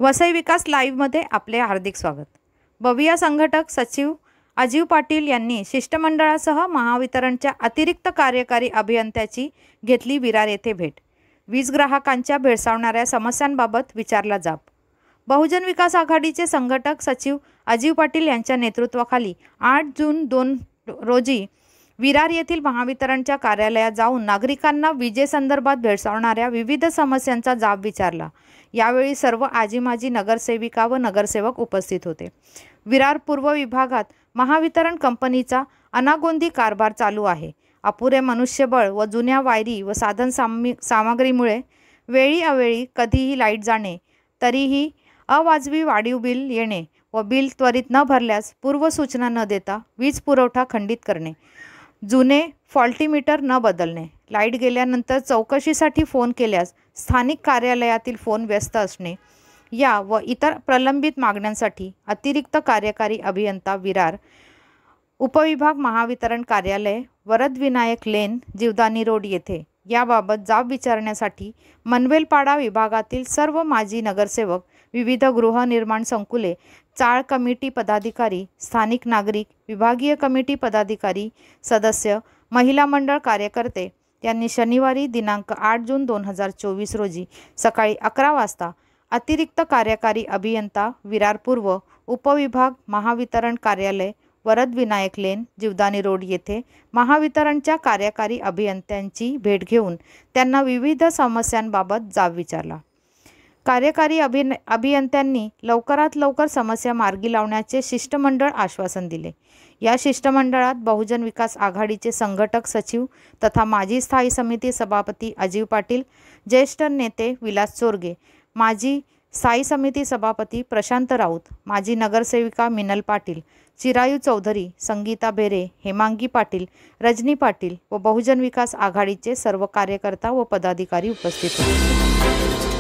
वसई विकास लाईव्हमध्ये आपले हार्दिक स्वागत। बविया संघटक सचिव अजीव पाटील यांनी शिष्टमंडळासह महावितरणच्या अतिरिक्त कार्यकारी अभियंत्याची घेतली विरार येथे भेट। वीज ग्राहकांच्या भेडसावणाऱ्या समस्यांबाबत विचारला जाब। बहुजन विकास आघाडीचे संघटक सचिव अजीव पाटील यांच्या नेतृत्वाखाली 8 जून 2 रोजी विरार येथील महावितरणच्या कार्यालयात जाऊन नागरिकांना विजेसंदर्भात भेडसावणाऱ्या विविध समस्यांचा जाब विचारला। यावेळी सर्व आजी-माजी नगरसेविका व नगरसेवक उपस्थित होते। विरार पूर्व विभागात महावितरण कंपनीचा अनागोंदी कारभार चालू आहे। अपुरे मनुष्यबळ व जुन्या वायरी व साधन सामग्रीमुळे वेळी अवेळी कधीही लाईट जाणे, तरीही अवाजवी वाढीव बिल येणे व बिल त्वरित न भरल्यास पूर्व सूचना न देता वीज पुरवठा खंडित करणे, जुने फॉल्टी मीटर न बदलणे, लाईट गेल्यानंतर चौकशीसाठी फोन केल्यास स्थानिक कार्यालयातील फोन व्यस्त असणे या व इतर प्रलंबित मागण्यांसाठी अतिरिक्त कार्यकारी अभियंता विरार उपविभाग महावितरण कार्यालय वरदविनायक लेन जीवदानी रोड येथे याबाबत जाब विचारण्यासाठी मनवेलपाडा विभागातील सर्व माजी नगरसेवक, विविध गृहनिर्माण संकुले, चाळ कमिटी पदाधिकारी, स्थानिक नागरिक, विभागीय कमिटी पदाधिकारी, सदस्य, महिला मंडळ कार्यकर्ते यांनी शनिवारी दिनांक 8 जून 2024 रोजी सकाळी 11 वाजता अतिरिक्त कार्यकारी अभियंता विरार पूर्व उपविभाग महावितरण कार्यालय वरदविनायक लेन जीवदानी रोड येथे महावितरणच्या कार्यकारी अभियंत्यांची भेट घेऊन त्यांना विविध समस्यांबाबत जाब विचारला। कार्यकारी अभियंत्यांनी लवकरात लवकर समस्या मार्गी लावण्याचे शिष्टमंडळ आश्वासन दिले। या शिष्टमंडळात बहुजन विकास आघाडीचे संघटक सचिव तथा माजी स्थायी समिती सभापती अजीव पाटील, ज्येष्ठ नेते विलास चोरगे, माजी स्थायी समिती सभापती प्रशांत राऊत, माजी नगरसेविका मिनल पाटील, चिरायू चौधरी, संगीता बेरे, हेमांगी पाटील, रजनी पाटील व बहुजन विकास आघाडीचे सर्व कार्यकर्ता व पदाधिकारी उपस्थित होते।